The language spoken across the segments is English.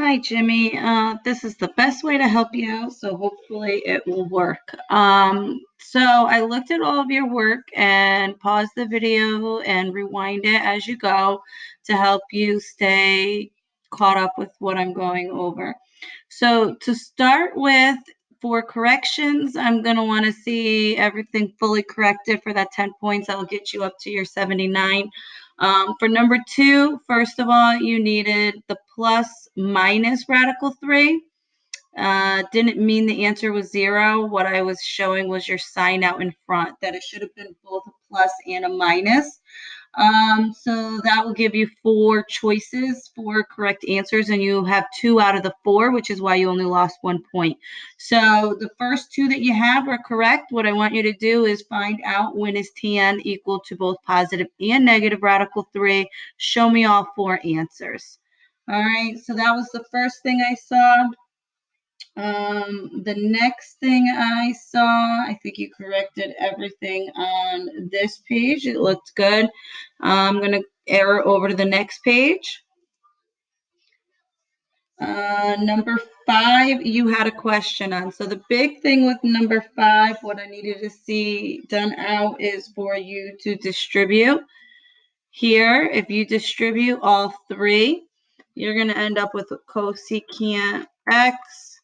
Hi, Jimmy. This is the best way to help you out, so hopefully it will work. So I looked at all of your work and paused the video and rewind it as you go to help you stay caught up with what I'm going over. So to start with, for corrections, I'm going to want to see everything fully corrected for that 10 points. That'll get you up to your 79. For number two, first of all, you needed the plus minus radical 3. Didn't mean the answer was 0. What I was showing was your sign out in front, that it should have been both a plus and a minus. So that will give you 4 choices, 4 correct answers, and you have 2 out of the 4, which is why you only lost 1 point. So the first 2 that you have are correct. What I want you to do is find out when is tan equal to both positive and negative radical 3. Show me all 4 answers. All right, so that was the first thing I saw. The next thing I saw, I think you corrected everything on this page. It looked good. I'm going to arrow over to the next page. Number 5, you had a question on. So the big thing with number 5, what I needed to see done out is for you to distribute. Here, if you distribute all 3, you're going to end up with a cosecant x,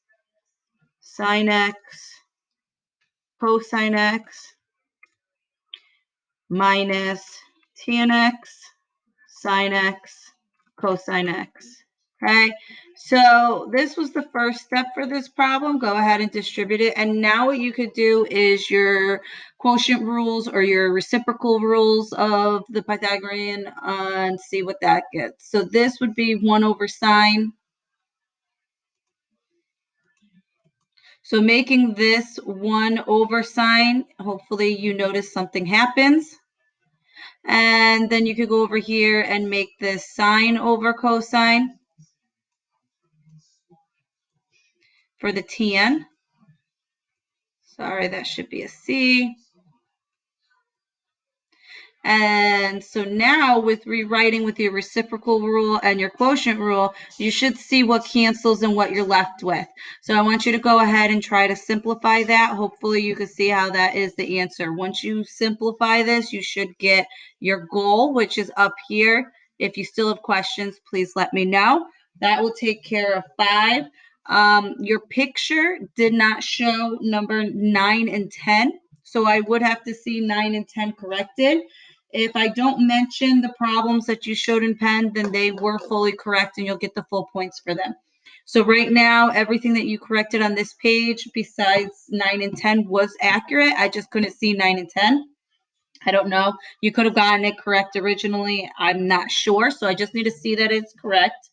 sine x, cosine x, minus tan x, sine x, cosine x. Okay, so this was the first step for this problem. Go ahead and distribute it. And now what you could do is your quotient rules or your reciprocal rules of the Pythagorean and see what that gets. So this would be 1 over sine. So making this 1 over sine, hopefully you notice something happens. And then you could go over here and make this sine over cosine for the tan. Sorry, that should be a C. And so now with rewriting with your reciprocal rule and your quotient rule, you should see what cancels and what you're left with. So I want you to go ahead and try to simplify that. Hopefully you can see how that is the answer. Once you simplify this, you should get your goal, which is up here. If you still have questions, please let me know. That will take care of 5. Your picture did not show number 9 and 10. So I would have to see 9 and 10 corrected. If I don't mention the problems that you showed in pen, then they were fully correct and you'll get the full points for them. So right now, everything that you corrected on this page besides 9 and 10 was accurate. I just couldn't see 9 and 10. I don't know. You could have gotten it correct originally. I'm not sure. So I just need to see that it's correct.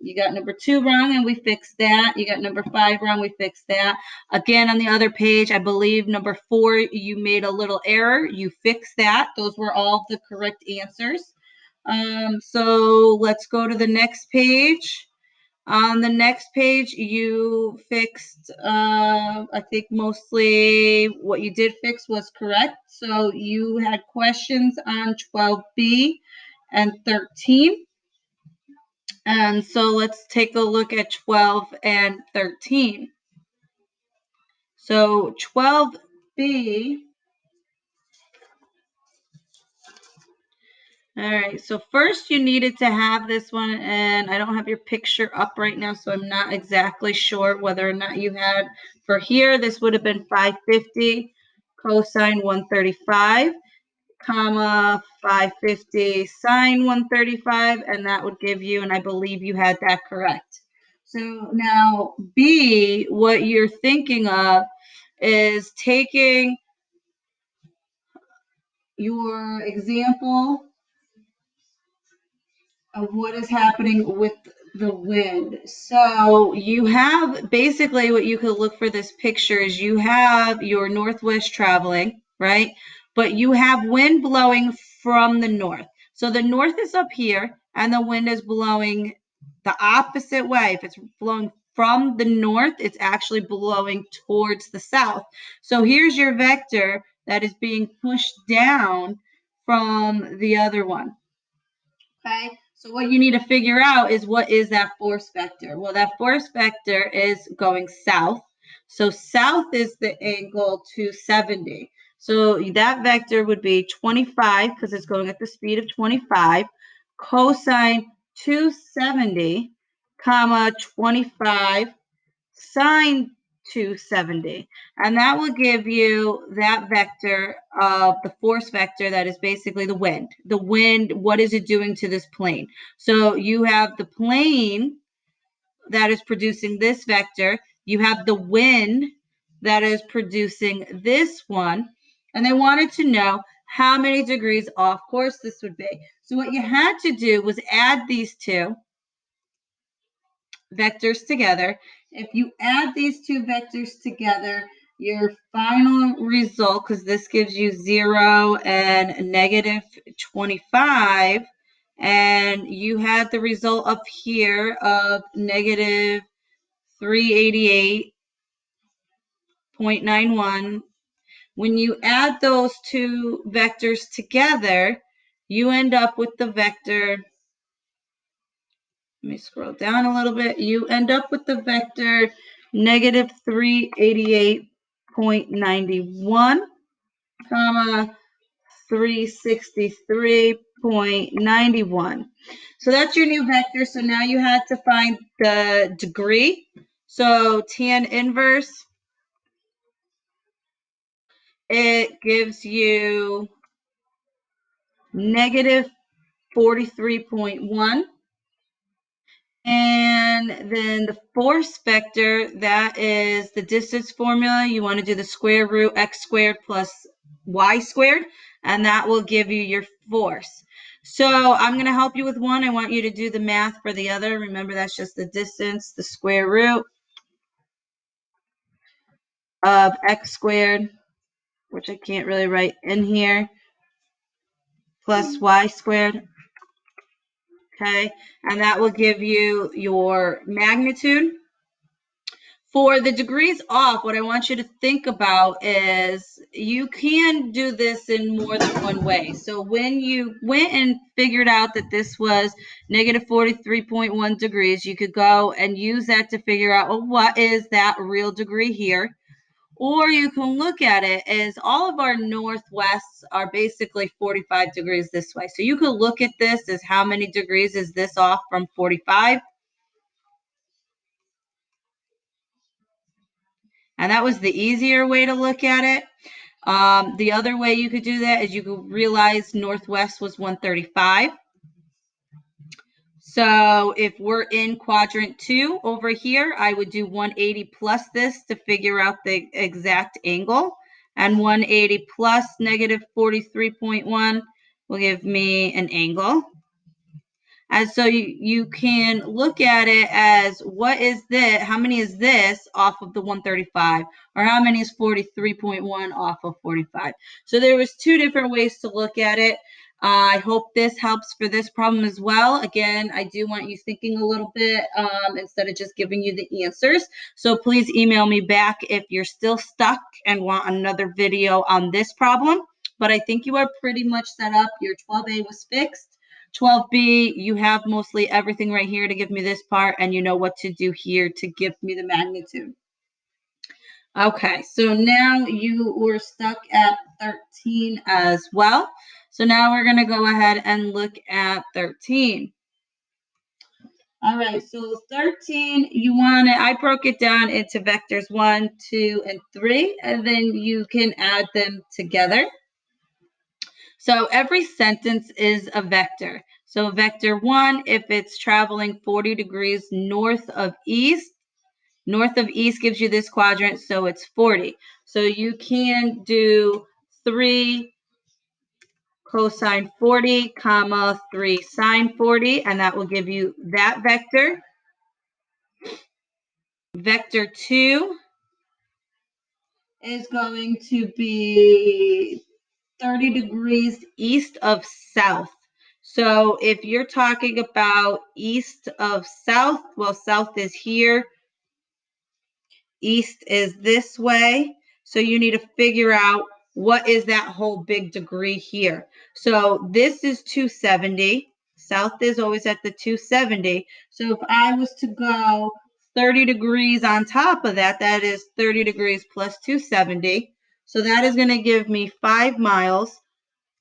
You got number 2 wrong and we fixed that. You got number 5 wrong, we fixed that. Again, on the other page, I believe number 4, you made a little error. You fixed that. Those were all the correct answers. So let's go to the next page. On the next page, you fixed, I think mostly what you did fix was correct. So you had questions on 12B and 13. And so let's take a look at 12 and 13. So 12B, all right, so first you needed to have this one, and I don't have your picture up right now, so I'm not exactly sure whether or not you had, for here, this would have been 550 cosine 135, comma 550 sine 135, and that would give you, and I believe you had that correct. So now B, what you're thinking of is taking your example of what is happening with the wind. So you have basically what you could look for this picture is you have your northwest traveling, right? But you have wind blowing from the north. So the north is up here and the wind is blowing the opposite way. If it's blowing from the north, it's actually blowing towards the south. So here's your vector that is being pushed down from the other one. Okay, So what you need to figure out is what is that force vector? Well, that force vector is going south. So south is the angle 270. So that vector would be 25 because it's going at the speed of 25, cosine 270, comma 25 sine 270. And that will give you that vector of the force vector that is basically the wind. The wind, what is it doing to this plane? So you have the plane that is producing this vector. You have the wind that is producing this one. And they wanted to know how many degrees off course this would be. So what you had to do was add these two vectors together. If you add these two vectors together, your final result, because this gives you 0 and negative 25, and you had the result up here of negative 388.91. When you add those two vectors together, you end up with the vector. Let me scroll down a little bit. You end up with the vector negative 388.91, comma 363.91. So that's your new vector. So now you have to find the degree. So tan inverse, it gives you negative 43.1. And then the force vector, that is the distance formula. You want to do the square root x squared plus y squared, and that will give you your force. So I'm going to help you with one. I want you to do the math for the other. Remember, that's just the distance, the square root of x squared, which I can't really write in here, plus y squared. Okay, and that will give you your magnitude. For the degrees off, what I want you to think about is you can do this in more than one way. So when you went and figured out that this was negative 43.1 degrees, you could go and use that to figure out, well, what is that real degree here? Or you can look at it as all of our northwests are basically 45 degrees this way. So you could look at this as how many degrees is this off from 45? And that was the easier way to look at it. The other way you could do that is you could realize northwest was 135. So if we're in quadrant 2 over here, I would do 180 plus this to figure out the exact angle. And 180 plus negative 43.1 will give me an angle. And so you can look at it as what is this, how many is this off of the 135, or how many is 43.1 off of 45. So there was two different ways to look at it. I hope this helps for this problem as well. Again, I do want you thinking a little bit instead of just giving you the answers. So please email me back if you're still stuck and want another video on this problem. But I think you are pretty much set up. Your 12A was fixed. 12B, you have mostly everything right here to give me this part, and you know what to do here to give me the magnitude. Okay, so now you were stuck at 13 as well. So now we're going to go ahead and look at 13. All right, so 13, you want it, I broke it down into vectors 1, 2, and 3, and then you can add them together. So every sentence is a vector. So vector 1, if it's traveling 40 degrees north of east gives you this quadrant, so it's 40. So you can do 3 cosine 40, comma 3 sine 40, and that will give you that vector. Vector 2 is going to be 30 degrees east of south. So if you're talking about east of south, well, south is here, east is this way. So you need to figure out what is that whole big degree here. So this is 270. South is always at the 270. So if I was to go 30 degrees on top of that, that is 30 degrees plus 270. So that is going to give me 5 miles,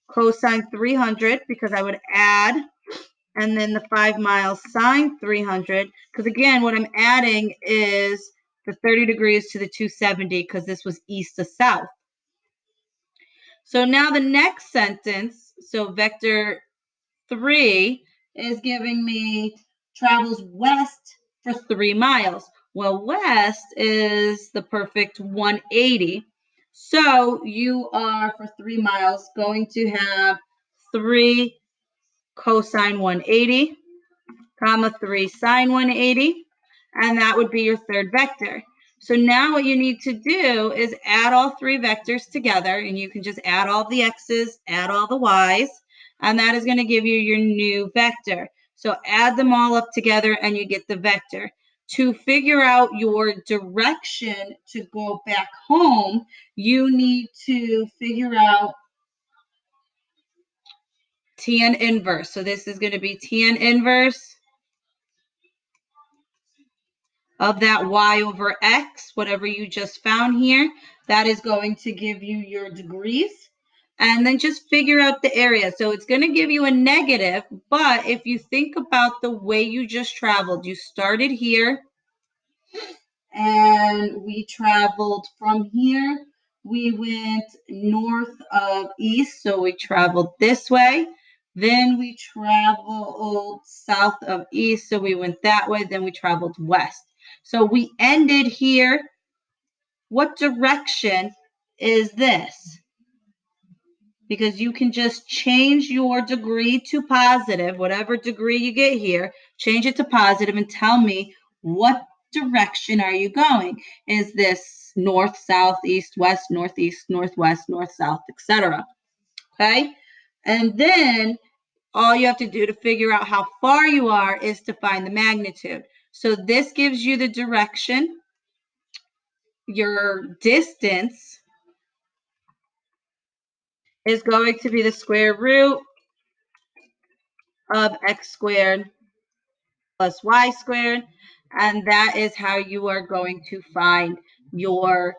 cosine 300, because I would add, and then the 5 miles sine 300, because again, what I'm adding is the 30 degrees to the 270, because this was east to south. So now the next sentence, so vector 3 is giving me travels west for 3 miles. Well, west is the perfect 180. So you are, for 3 miles, going to have 3 cosine 180, comma 3 sine 180, and that would be your third vector. So now what you need to do is add all 3 vectors together, and you can just add all the x's, add all the y's, and that is going to give you your new vector. So add them all up together and you get the vector. To figure out your direction to go back home, you need to figure out tan inverse. So this is going to be tan inverse of that y over x, whatever you just found here. That is going to give you your degrees. And then just figure out the area. So it's going to give you a negative, but if you think about the way you just traveled, you started here and we traveled from here. We went north of east, so we traveled this way. Then we traveled south of east, so we went that way. Then we traveled west. So we ended here. What direction is this? Because you can just change your degree to positive, whatever degree you get here, change it to positive and tell me what direction are you going? Is this north, south, east, west, northeast, northwest, north, south, etc.? Okay? And then all you have to do to figure out how far you are is to find the magnitude. So this gives you the direction. Your distance is going to be the square root of x squared plus y squared. And that is how you are going to find your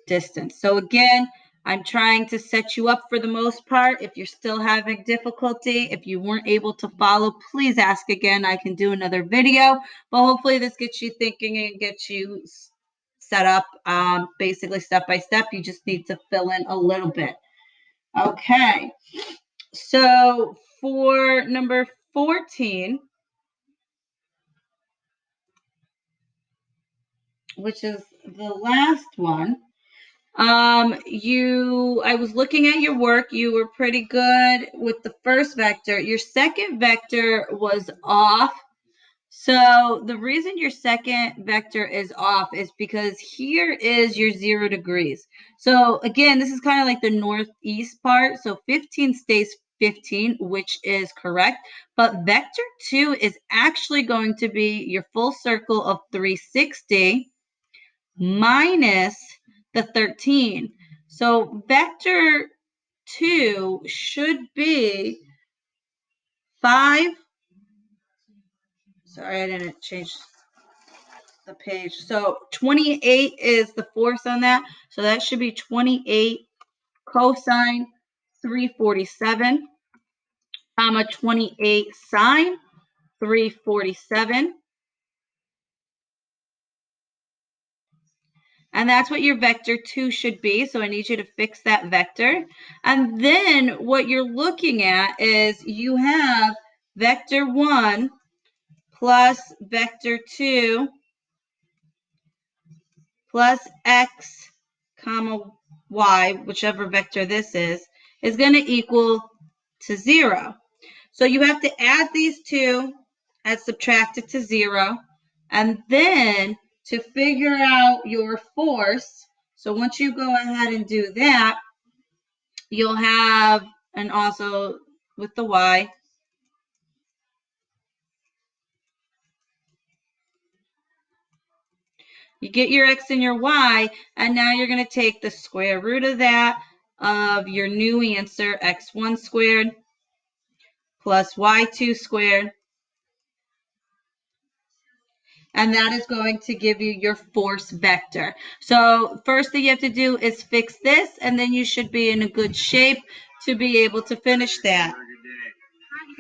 distance. So again, I'm trying to set you up for the most part. If you're still having difficulty, if you weren't able to follow, please ask again. I can do another video, but hopefully this gets you thinking and gets you set up basically step by step. You just need to fill in a little bit. Okay, so for number 14, which is the last one, I was looking at your work. You were pretty good with the first vector. Your second vector was off. So the reason your second vector is off is because here is your 0 degrees. So again, this is kind of like the northeast part. So 15 stays 15, which is correct. But vector 2 is actually going to be your full circle of 360 minus the 13. So vector 2 should be 5. Sorry, I didn't change the page. So 28 is the force on that. So that should be 28 cosine 347, comma 28 sine 347. And that's what your vector 2 should be. So I need you to fix that vector. And then what you're looking at is you have vector 1 plus vector 2 plus x comma y, whichever vector this is going to equal to 0. So you have to add these two and subtract it to 0. And then to figure out your force, so once you go ahead and do that, you'll have, and also with the y, you get your x and your y, and now you're going to take the square root of that, of your new answer, x1 squared, plus y2 squared. And that is going to give you your force vector. So first thing you have to do is fix this, and then you should be in a good shape to be able to finish that.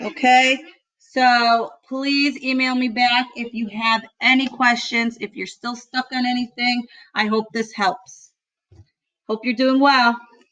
Okay, so please email me back if you have any questions, if you're still stuck on anything. I hope this helps. Hope you're doing well.